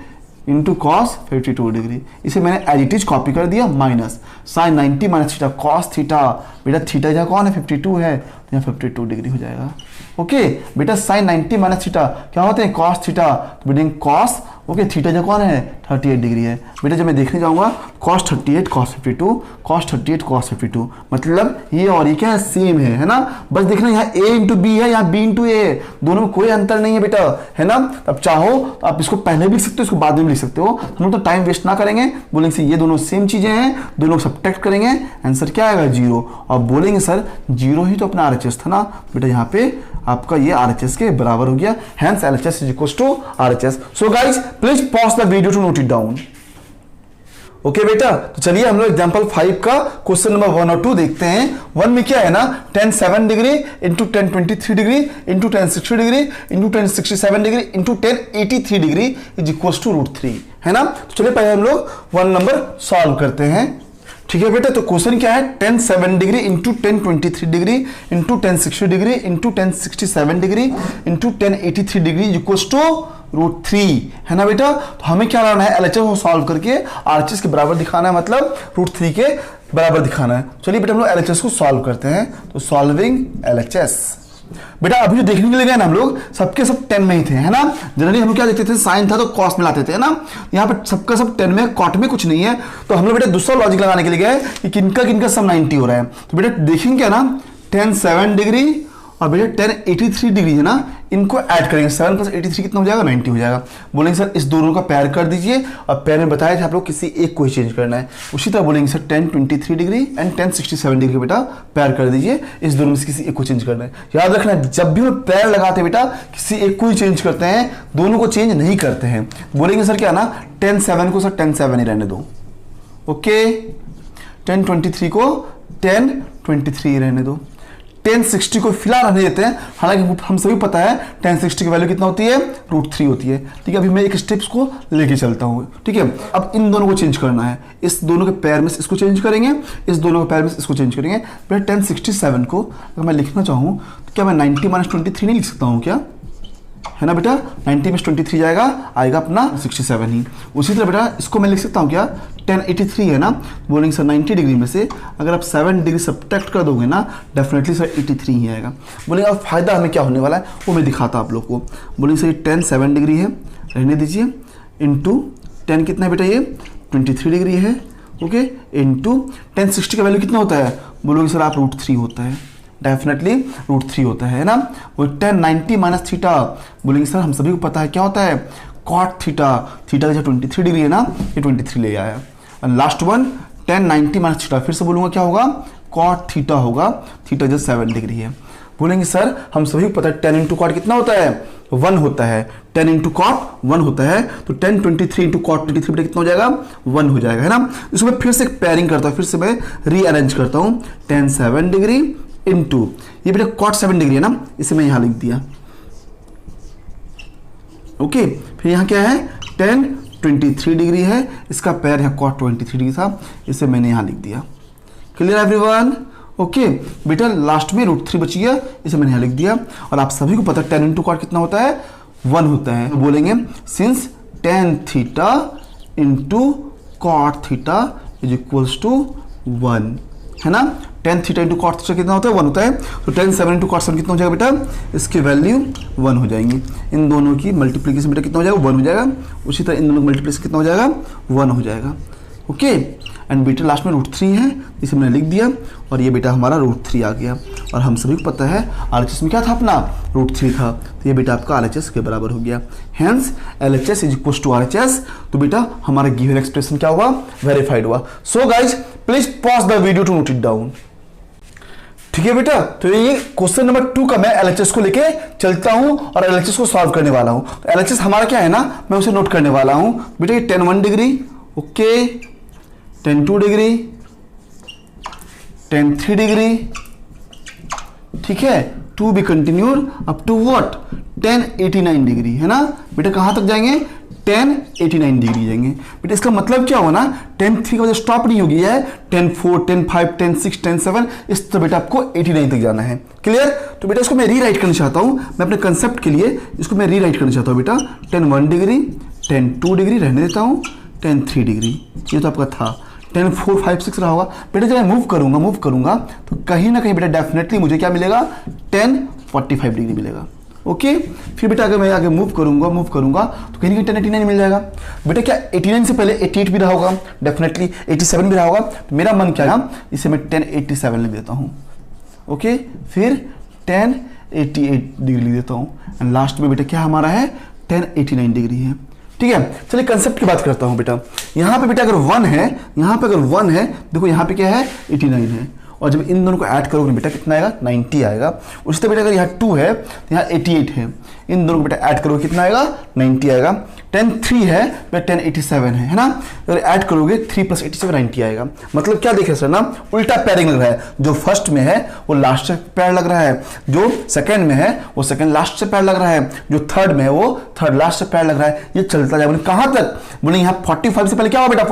into cos 52 degree, इसे मैंने एज इट इज कॉपी कर दिया, minus sine 90 minus theta cos theta, बेटा थीटा जहाँ कौन है 52 है, तो यहाँ 52 डिग्री हो जाएगा। ओके बेटा साइन 90 माइनस थीटा क्या होते हैं कॉस थीटा, तो बेटा कॉस, ओके थीटा जहाँ कौन है 38 डिग्री है। बेटा जब मैं देखने जाऊंगा कॉस 38 कॉस 52 कॉस 38 कॉस 52, मतलब ये और ये क्या है सेम है ना। बस देखना यहाँ a इंटू बी है, यहाँ b इंटू ए है, दोनों में कोई अंतर नहीं है बेटा, है ना। अब चाहो तो आप इसको पहले भी लिख सकते हो, इसको बाद में भी लिख सकते हो, हम लोग तो टाइम वेस्ट ना करेंगे। बोलेंगे सर ये दोनों सेम चीजें हैं, दोनों को सब्ट्रैक्ट करेंगे, आंसर क्या आएगा 0। और बोलेंगे सर 0 ही तो अपना RHS था ना, बेटा यहाँ पे आपका ये RHS के बराबर हो गया, hence LHS is equals to RHS। So guys, please pause the video to note it down। Okay बेटा, तो चलिए हम लोग एग्जांपल 5 का क्वेश्चन नंबर 1 और 2 देखते हैं। 1 में क्या है ना tan 7 degree into tan 23 degree into tan 60 degree into tan 67 degree into tan 83 degree is equal to √3, है ना। तो चलिए पहले हम लोग 1 नंबर सॉल्व करते हैं। ठीक है बेटा, तो क्वेश्चन क्या है tan 7 degree into tan 23 degree into tan 60 degree into tan 67 degree into tan 83 degree equals to √3, है ना बेटा। तो हमें क्या लाना है LHS को सॉल्व करके RHS के बराबर दिखाना है, मतलब √3 के बराबर दिखाना है। चलिए बेटा हम लोग LHS को सॉल्व करते हैं, तो सॉल्विंग LHS। बेटा अभी जो देखने के लिए गए ना हम लोग सबके सब 10 में ही थे, है ना। जनरली हम लोग क्या देखते थे साइन था तो कॉस में लाते थे, है ना। यहाँ पे सबका सब 10 में, कॉट में कुछ नहीं है, तो हम लोग बेटा दूसरा लॉजिक लगाने के लिए गए कि किनका सब 90 हो रहा है। तो बेटा देखेंगे ना tan 7 डिग्री और बेटा tan 83 डिग्री है ना, इनको ऐड करेंगे, 7 प्लस 83 कितना हो जाएगा 90 हो जाएगा। बोलेंगे सर इस दोनों का पेयर कर दीजिए, और पेयर में बताया था आप लोग किसी एक को ही चेंज करना है। उसी तरह बोलेंगे sir tan 23 degree and tan 67 degree बेटा पेयर कर दीजिए, इस दोनों में से किसी एक को चेंज करना है। याद रखना जब भी हम पेयर लगाते हैं बेटा किसी एक को ही चेंज करते हैं, दोनों को चेंज नहीं करते हैं। बोलेंगे सर क्या ना tan 7 को सर tan 7 ही रहने दो, ओके, tan 23 को tan 23 रहने दो, tan 60 को फिलहाल रहने देते हैं। हालांकि हम सभी पता है tan 60 की वैल्यू कितना होती है √3 होती है। ठीक है, अभी मैं एक स्टेप्स को लेके चलता हूँ। ठीक है, अब इन दोनों को चेंज करना है, इस दोनों के पेयर में से इसको चेंज करेंगे, इस दोनों के पेयर में से इसको चेंज करेंगे। फिर tan 67 को अगर मैं लिखना चाहूँ तो क्या मैं 90 माइनस 23 नहीं लिख सकता हूँ क्या, है ना बेटा। 90 में 23 जाएगा, आएगा अपना 67 ही। उसी तरह बेटा इसको मैं लिख सकता हूँ क्या tan 83 है ना, बोलेंगे सर 90 डिग्री में से अगर आप 7 डिग्री सब्ट्रैक्ट कर दोगे ना डेफिनेटली सर 83 ही आएगा। बोलेंगे अब फायदा हमें क्या होने वाला है वो मैं दिखाता आप लोग को। बोलेंगे सर ये tan 7 डिग्री है, रहने दीजिए, इंटू tan कितना है बेटा ये 23 डिग्री है, ओके, इंटू tan 60 का वैल्यू कितना होता है, बोलोगे सर आप √3 होता है, डेफिनेटली √3 होता है ना। वो tan 90 माइनस थीटा, बोलेंगे सर हम सभी को पता है क्या होता है कॉट थीटा, थीटा का जो 23 डिग्री है ना ये 23 ले आया। और last one tan 90 minus theta, फिर से बोलूंगा क्या होगा कॉट थीटा होगा, थीटा जो 7 डिग्री है। बोलेंगे सर हम सभी को पता है tan इंटू कॉट कितना होता है 1 होता है, tan इंटू कॉट 1 होता है, तो tan 23 इंटू कॉट 23 बेटा कितना हो जाएगा 1 हो जाएगा, है ना। इसको मैं फिर से पेयरिंग करता हूँ, फिर से मैं रीअरेंज करता हूँ, tan 7 डिग्री इंटू ये बेटा cot 7 डिग्री है ना, इसे मैं यहां लिख दिया, ओके। फिर यहां क्या है tan 23 डिग्री है, इसका पेयर यहां cot 23 डिग्री था, इसे मैंने यहां लिख दिया। क्लियर एवरीवन, ओके बेटा लास्ट में √3 बच गया, इसे मैंने यहाँ लिख दिया। और आप सभी को पता है tan इंटू कॉट कितना होता है, 1 होता है। बोलेंगे since tan theta into cot theta is equals to 1, है ना। tan theta into cot theta कितना होता है, 1 होता है। तो tan 7 इंटू कॉट 7 कितना हो जाएगा बेटा, इसकी वैल्यू 1 हो जाएंगी। इन दोनों की मल्टीप्लिकेशन बेटा कितना हो जाएगा, 1 हो जाएगा। उसी तरह इन दोनों का मल्टीप्लिकेशन कितना हो जाएगा, 1 हो जाएगा। ओके एंड बेटा लास्ट में √3 है, इसे मैंने लिख दिया और ये बेटा हमारा √3 आ गया। और हम सभी को पता है RHS में क्या था अपना, √3 था। तो ये बेटा आपका RHS के बराबर हो गया। Hence LHS is equal to RHS। तो बेटा हमारा गिवन एक्सप्रेशन क्या हुआ, वेरीफाइड हुआ। So guys please pause the video to note it down. ठीक है बेटा, तो ये क्वेश्चन नंबर 2 का मैं LHS को लेके चलता हूं और LHS को सॉल्व करने वाला हूं। तो LHS हमारा क्या है ना, मैं उसे नोट करने वाला हूं। बेटा ये tan 1 degree, okay, tan 2 degree, tan 3 degree, ठीक है, to be continued up to what, tan 89 degree, है ना बेटा। कहां तक जाएंगे, tan 89 डिग्री जाएंगे। बेटा इसका मतलब क्या हुआ ना, tan 3 का वजह स्टॉप नहीं हो गया है, tan 4, tan 5, tan 6, tan 7, इस तरह बेटा आपको 89 तक जाना है। क्लियर। तो बेटा इसको मैं रीराइट करना चाहता हूं, मैं अपने कंसेप्ट के लिए इसको मैं रीराइट करना चाहता हूं बेटा। tan 1 डिग्री, tan 2 डिग्री रहने देता हूं, tan 3 डिग्री, ये तो आपका था। tan 4, 5, 6 रहा होगा। बेटा जब मैं मूव करूंगा तो कहीं ना कहीं बेटा डेफिनेटली मुझे क्या मिलेगा, tan 45 डिग्री मिलेगा। ओके फिर बेटा अगर मैं आगे मूव करूंगा तो कहीं ना कहीं tan 89 मिल जाएगा। बेटा क्या 89 से पहले 88 भी रहा होगा, डेफिनेटली 87 भी रहा होगा। तो मेरा मन क्या है, इसे मैं tan 87 लिख देता हूँ। ओके फिर tan 88 डिग्री लिख देता हूँ एंड लास्ट में बेटा क्या हमारा है, tan 89 डिग्री है। ठीक है, चलिए कंसेप्ट की बात करता हूं बेटा। यहां पे बेटा अगर 1 है, यहां पे अगर 1 है, देखो यहां पे क्या है, 89 है। और जब इन दोनों को ऐड करोगे बेटा कितना आएगा, 90 आएगा। उसी तरह बेटा अगर यहाँ 2 है तो यहाँ 88 है, इन दोनों को बेटा ऐड करोगे कितना आएगा, 90 आएगा। tan 3 है बेटा, tan 87 है ना। अगर ऐड करोगे 3 + 87 90 आएगा। मतलब क्या देखे सर ना, उल्टा पैरिंग लग रहा है। जो फर्स्ट में है वो लास्ट से पैर लग रहा है, जो सेकंड में है वो सेकंड लास्ट से पैर लग रहा है, जो थर्ड में है वो थर्ड लास्ट से पैर लग रहा है। ये चलता जाए। बोले कहां तक, बोले यहाँ 45 से पहले क्या होगा बेटा,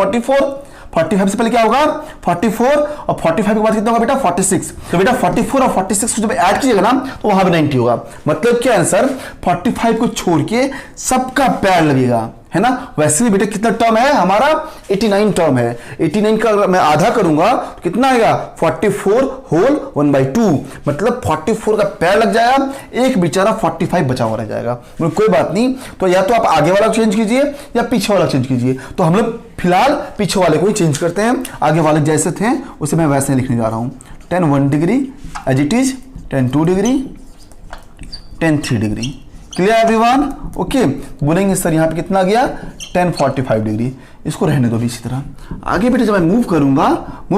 45 से पहले क्या होगा, 44 और 45 के बाद कितना होगा बेटा, 46। तो बेटा 44 और 46 को जब ऐड कीजिएगा ना तो वहां भी 90 होगा। मतलब क्या आंसर, 45 को छोड़ के सबका पैर लगेगा, है ना। वैसे भी बेटा कितना टर्म है हमारा, 89 टर्म है। 89 का अगर मैं आधा करूंगा तो कितना आएगा, 44 होल 1/2। मतलब 44 का पैर लग जाएगा, एक बेचारा 45 बचा हुआ रह जाएगा। मतलब कोई बात नहीं, तो या तो आप आगे वाला चेंज कीजिए या पीछे वाला चेंज कीजिए। तो हम लोग फिलहाल पीछे वाले को ही चेंज करते हैं, आगे वाले जैसे थे उसे मैं वैसे लिखने जा रहा हूं। tan 1 degree as it is, tan 2 degree, tan 3 degree. Clear everyone. Okay बोलेंगे सर यहाँ पे कितना गया, tan 45 डिग्री। इसको रहने दो भी इसी तरह। आगे बेटे जब मैं मूव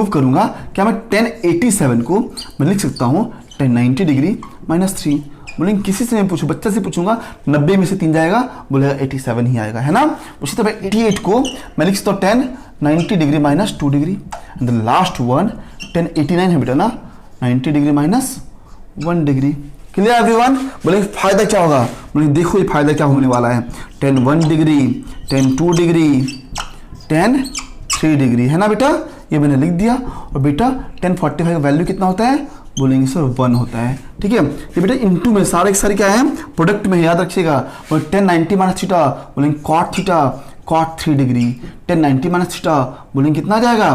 करूंगा क्या मैं tan 87 को मैं लिख सकता हूँ tan 90 डिग्री -3। बोलेंगे किसी से मैं पूछूं, बच्चा से पूछूंगा, 90 में से 3 जाएगा, बोलेगा 87 ही आएगा, है ना। उसी तरह 88 को मैं लिख सकता हूँ tan 90 degree -2 degree and the last one tan 89 है बेटा ना, 90 डिग्री -1 डिग्री। Clear everyone. बोले फायदा क्या होगा, बोले देखो ये फायदा क्या होने वाला है, tan 1 degree, tan 2 degree, tan 3 degree, है ना बेटा। ये मैंने लिख दिया। और बेटा tan 45 का वैल्यू कितना होता है, बोलेंगे सर 1 होता है। ठीक है, ये बेटा इनटू में सारे के सारे क्या है, प्रोडक्ट में याद रखिएगा। tan 90 - थीटा बोलेंगे cot theta cot 3 degree, tan 90 - theta बोलेंगे कितना आ जाएगा,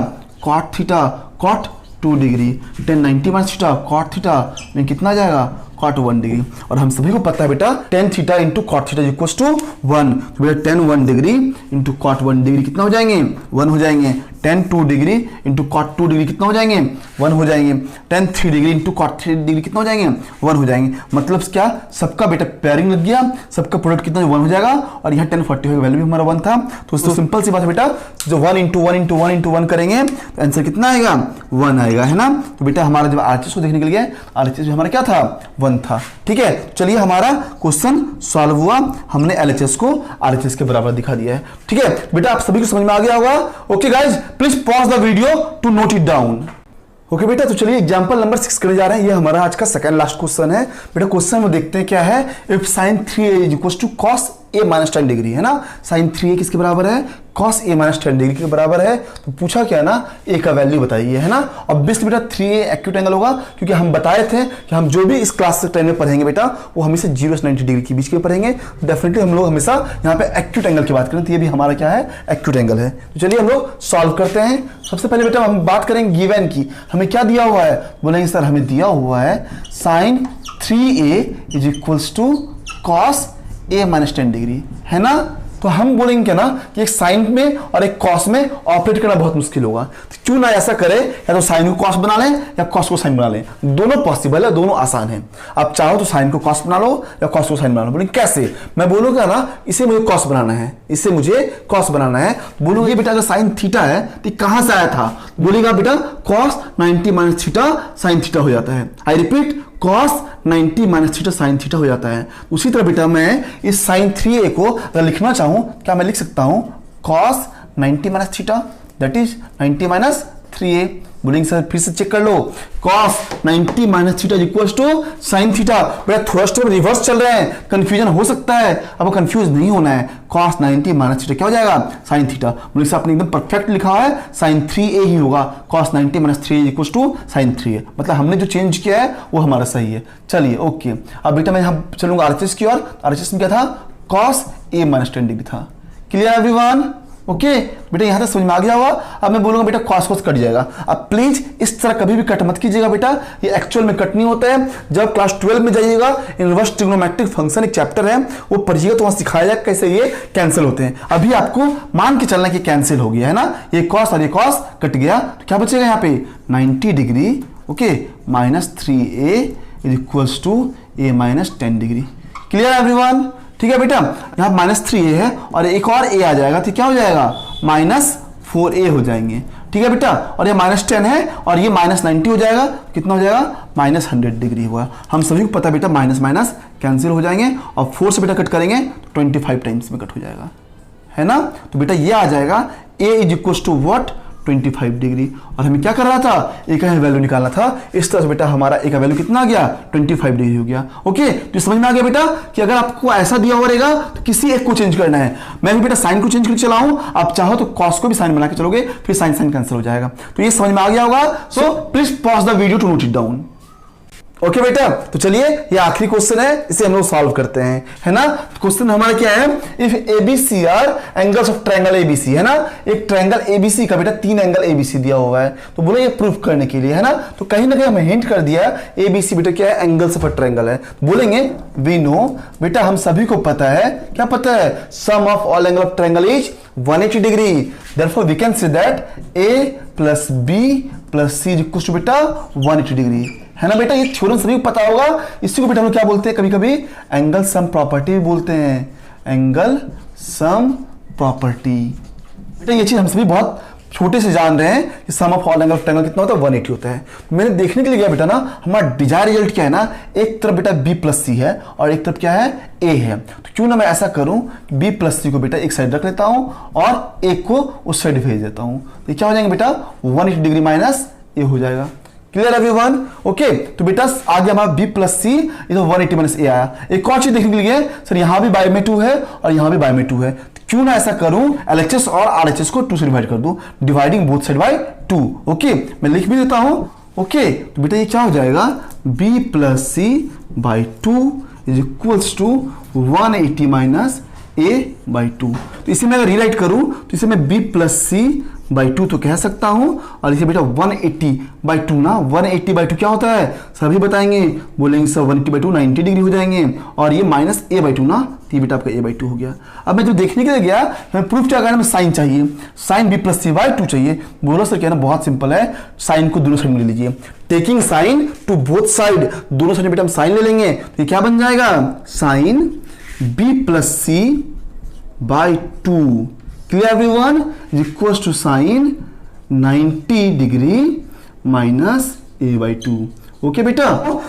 cot theta cot 2 degree, tan 90 - theta cot theta में कितना आ जाएगा, cot 1 डिग्री। और हम सभी को पता है बेटा tan theta into cot theta equals to 1। तो बेटा tan 1 degree into cot 1 degree कितना हो जाएंगे, 1 हो जाएंगे। tan 2 degree into cot 2 degree कितना हो जाएंगे, 1 हो जाएंगे। tan 3 degree into cot 3 degree कितना हो जाएंगे, 1 हो जाएंगे। मतलब क्या, सबका बेटा पेयरिंग लग गया, सबका प्रोडक्ट कितना 1 हो जाएगा। और यहाँ tan 45 का वैल्यू भी हमारा 1 था। तो सिंपल सी बात है बेटा, जो 1 इंटू 1 इंटू 1 इंटू 1 करेंगे तो आंसर कितना आएगा, 1 आएगा, है ना। तो बेटा हमारा जब RHS को देखने के लिए, RHS हमारा क्या था, 1 था। ठीक है, चलिए हमारा क्वेश्चन सॉल्व हुआ, हमने LHS को RHS के बराबर दिखा दिया है। ठीक है बेटा, आप सभी को समझ में आ गया होगा। Okay guys please pause the video to note it down. Okay बेटा, तो चलिए एग्जांपल नंबर 6 करने जा रहे हैं। ये हमारा आज का सेकंड लास्ट क्वेश्चन है। बेटा क्वेश्चन में देखते हैं क्या है, if sin 3a = cos A minus 10 degree है ना, साइन 3a किसके बराबर है, कॉस ए माइनस 10 डिग्री के बराबर है। तो पूछा क्या ना, ए का वैल्यू बताइए, है ना। ऑब्वियसली बेटा 3a एक्यूट एंगल होगा, क्योंकि हम बताए थे कि हम जो भी इस क्लास 10 में पढ़ेंगे बेटा वो हमेशा 0 से 90 डिग्री के बीच के पढ़ेंगे। डेफिनेटली हम लोग हमेशा यहाँ पे एक्यूट एंगल की बात करें तो ये भी हमारा क्या है, एक्यूट एंगल है। तो चलिए हम लोग सॉल्व करते हैं। सबसे पहले बेटा हम बात करेंगे गिवन की, हमें क्या दिया हुआ है, बोलेंगे सर हमें दिया हुआ है sine 3a is equals to cos a minus 10 degree, है ना। तो हम बोलेंगे क्या ना कि एक साइन में और एक कॉस में ऑपरेट करना बहुत मुश्किल होगा, तो क्यों ना ऐसा करें, या तो साइन को कॉस बना लें या कॉस को साइन बना लें, दोनों पॉसिबल है, दोनों आसान है। आप चाहो तो साइन को कॉस बना लो या कॉस को साइन बना लो। बोलेंगे कैसे, मैं बोलूंगा ना इसे मुझे कॉस बनाना है, इसे मुझे कॉस बनाना है। बोलूंगा बेटा अगर साइन थीटा है तो कहां से आया था, बोलेगा बेटा cos 90 minus theta sine theta हो जाता है। आई repeat, cos 90 minus theta sine theta हो जाता है। उसी तरह बेटा मैं इस साइन 3a को अगर लिखना चाहूं, क्या मैं लिख सकता हूं cos 90 minus theta, that is 90 minus 3a। बोलेंगे सर फिर से चेक कर लो, cos 90 minus theta equals to sine theta. बेटा थोड़ा स्टेप रिवर्स चल रहे हैं, कंफ्यूजन हो सकता है, अब कंफ्यूज नहीं होना है। cos 90 माइनस थीटा क्या हो जाएगा, साइन थीटा। बोलेंगे आपने एकदम परफेक्ट लिखा है, साइन 3a ही होगा, cos 90 minus 3a equals to sine 3a, मतलब हमने जो चेंज किया है वो हमारा सही है। चलिए ओके, अब बेटा मैं यहाँ चलूंगा RHS की ओर। RHS में क्या था, cos a माइनस 10 डिग्री था। क्लियर एवरीवन, ओके बेटा यहाँ तक समझ में आ गया होगा। अब मैं बोलूंगा बेटा कॉस कट जाएगा। अब प्लीज इस तरह कभी भी कट मत कीजिएगा बेटा, ये एक्चुअल में कट नहीं होता है। जब क्लास 12 में जाइएगा, इनवर्स ट्रिग्नोमेट्रिक फंक्शन एक चैप्टर है, वो पढ़िएगा तो वहां सिखाया जाएगा कैसे ये कैंसिल होते हैं। अभी आपको मान के चलना कि कैंसिल हो गया है ना, ये कॉस और ये कॉस कट गया, तो क्या बचेगा यहाँ पे 90 degree, okay minus 3a is equals to a minus 10 degree. Clear everyone, ठीक है बेटा। यहाँ माइनस 3a है और एक और a आ जाएगा, तो क्या हो जाएगा माइनस 4a हो जाएंगे, ठीक है बेटा। और ये माइनस 10 है और ये माइनस 90 हो जाएगा, कितना हो जाएगा माइनस 100 डिग्री हुआ। हम सभी को पता है बेटा माइनस माइनस कैंसिल हो जाएंगे और 4 से बेटा कट करेंगे तो 25 टाइम्स में कट हो जाएगा, है ना। तो बेटा ये आ जाएगा a is equal to what 25 degree. और हमें क्या कर रहा था, ए का वैल्यू निकालना था। इस तरह से बेटा हमारा ए का वैल्यू कितना आ गया 25 डिग्री हो गया। ओके, तो समझ में आ गया बेटा कि अगर आपको ऐसा दिया हुआ रहेगा तो किसी एक को चेंज करना है। मैं भी बेटा साइन को चेंज करके चलाऊं, आप चाहो तो कॉस को भी साइन बना के चलोगे, फिर साइन साइन कैंसिल हो जाएगा। तो ये समझ में आ गया होगा। So please pause the video to note it down. Okay बेटा, तो चलिए ये आखिरी क्वेश्चन है, इसे हम लोग सॉल्व करते हैं, है ना। क्वेश्चन हमारा क्या है, if ABC are angles of triangle ABC, है ना। एक ट्रायंगल एबीसी का बेटा 3 एंगल एबीसी दिया हुआ है, तो बोले ये प्रूफ करने के लिए, है ना। तो कहीं ना कहीं हमें हिंट कर दिया एबीसी बेटा क्या है, एंगल्स ऑफ अ ट्रायंगल है। बोलेंगे वी नो, बेटा हम सभी को पता है, क्या पता है, sum of all angle of triangle is 180 degree. Therefore we can say that a plus b plus c equals to बेटा 180 डिग्री, है ना बेटा। ये थ्योरम सभी को पता होगा। इसी को बेटा हम लोग क्या बोलते हैं, कभी कभी एंगल सम प्रॉपर्टी भी बोलते हैं, एंगल सम प्रॉपर्टी। बेटा ये चीज हम सभी बहुत छोटे से जान रहे हैं कि sum of all angle of triangle कितना होता है, 180 होता है। मैंने देखने के लिए गया बेटा ना, हमारा डिजायर रिजल्ट क्या है ना, एक तरफ बेटा b प्लस सी है और एक तरफ क्या है a है। तो क्यों ना मैं ऐसा करूं, b प्लस सी को बेटा एक साइड रख लेता हूं और a को उस साइड भेज देता हूं, तो क्या हो जाएंगे बेटा 180 डिग्री माइनस a हो जाएगा। Clear everyone, okay. तो बेटा आ गया हमारा b प्लस सी, ये तो 180 माइनस a आया। एक और चीज देखने के लिए सर, यहां भी बाय में 2 है और यहां भी बाय में 2 है, तो क्यों ना ऐसा करूं, LHS और RHS को 2 से डिवाइड कर दूं, dividing both side by 2। Okay, मैं लिख भी देता हूं। ओके, तो बेटा ये क्या हो जाएगा, b plus c by 2 is equals to 180 minus a by 2। तो इसे मैं अगर रीराइट करूं तो इसे मैं b प्लस सी बाई 2 तो कह सकता हूं, और इसे बेटा 180 बाई 2 ना, 180 बाई 2 क्या होता है सभी बताएंगे, बोलेंगे सर 180 बाई 2 90 डिग्री हो जाएंगे, और ये माइनस a बाई 2 ना, तो ये बेटा आपका a बाई 2 हो गया। अब मैं जो देखने के लिए गया, हमें प्रूफ क्या करना है, साइन चाहिए, sine b plus c by 2 चाहिए। बोलो सर क्या ना, बहुत सिंपल है, साइन को दोनों साइड में ले लीजिए, taking sign to both side, दोनों साइड बेटा हम साइन ले लेंगे, तो ये क्या बन जाएगा, sine b plus c by 2, clear everyone, is equals to sine 90 degree minus a by 2। Okay बेटा,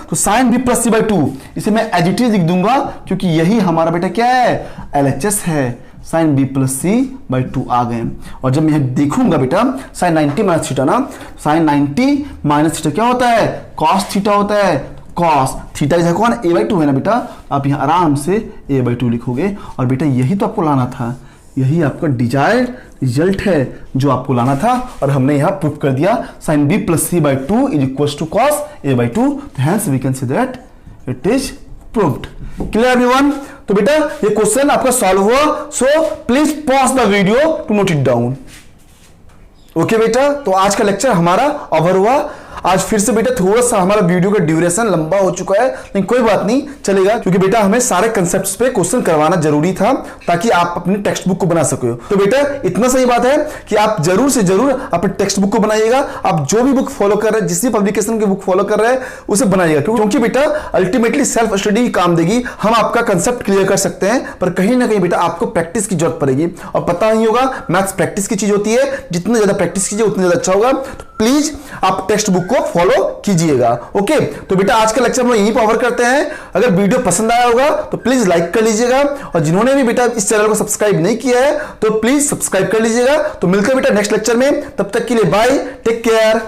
तो sine b plus c by 2 इसे मैं एज इट इज लिख दूंगा, क्योंकि यही हमारा बेटा क्या है, LHS है। Sine b plus c by 2 आ गए, और जब मैं देखूंगा बेटा साइन 90 माइनस थीटा ना, साइन 90 माइनस थीटा क्या होता है, कॉस थीटा होता है। कॉस थीटा इज कौन a/2 है ना बेटा, आप यहाँ आराम से a/2 लिखोगे। और बेटा यही तो आपको लाना था, यही आपका डिजायर्ड रिजल्ट है जो आपको लाना था, और हमने यहाँ प्रूव कर दिया sin b plus c/2 is equal to cos a/2। तो hence we can say that it is proved. Clear everyone? तो बेटा ये क्वेश्चन आपका सॉल्व हुआ, so please pause the video to note it down. Okay बेटा, तो आज का लेक्चर हमारा ओवर हुआ। आज फिर से बेटा थोड़ा सा हमारा वीडियो का ड्यूरेशन लंबा हो चुका है, लेकिन कोई बात नहीं, चलेगा, क्योंकि बेटा हमें सारे कंसेप्ट्स पे क्वेश्चन करवाना जरूरी था ताकि आप अपनी टेक्स्ट बुक को बना सको। तो बेटा इतना सही बात है कि आप जरूर से जरूर अपने टेक्स्ट बुक को बनाइएगा। आप जो भी बुक फॉलो कर रहे हैं, जिस भी पब्लिकेशन की बुक फॉलो कर रहे हैं, उसे बनाइएगा, क्योंकि बेटा अल्टीमेटली सेल्फ स्टडी ही काम देगी। हम आपका कंसेप्ट क्लियर कर सकते हैं, पर कहीं ना कहीं बेटा आपको प्रैक्टिस की जरूरत पड़ेगी। और पता नहीं होगा, मैथ्स प्रैक्टिस की चीज होती है, जितनी ज्यादा प्रैक्टिस कीजिए उतना ज्यादा अच्छा होगा। तो प्लीज आप टेक्स्ट बुक को फॉलो कीजिएगा। ओके, तो बेटा आज का लेक्चर हम यहीं पर ओवर करते हैं। अगर वीडियो पसंद आया होगा तो प्लीज लाइक कर लीजिएगा, और जिन्होंने भी बेटा इस चैनल को सब्सक्राइब नहीं किया है तो प्लीज सब्सक्राइब कर लीजिएगा। तो मिलते हैं बेटा नेक्स्ट लेक्चर में, तब तक के लिए बाय, टेक केयर।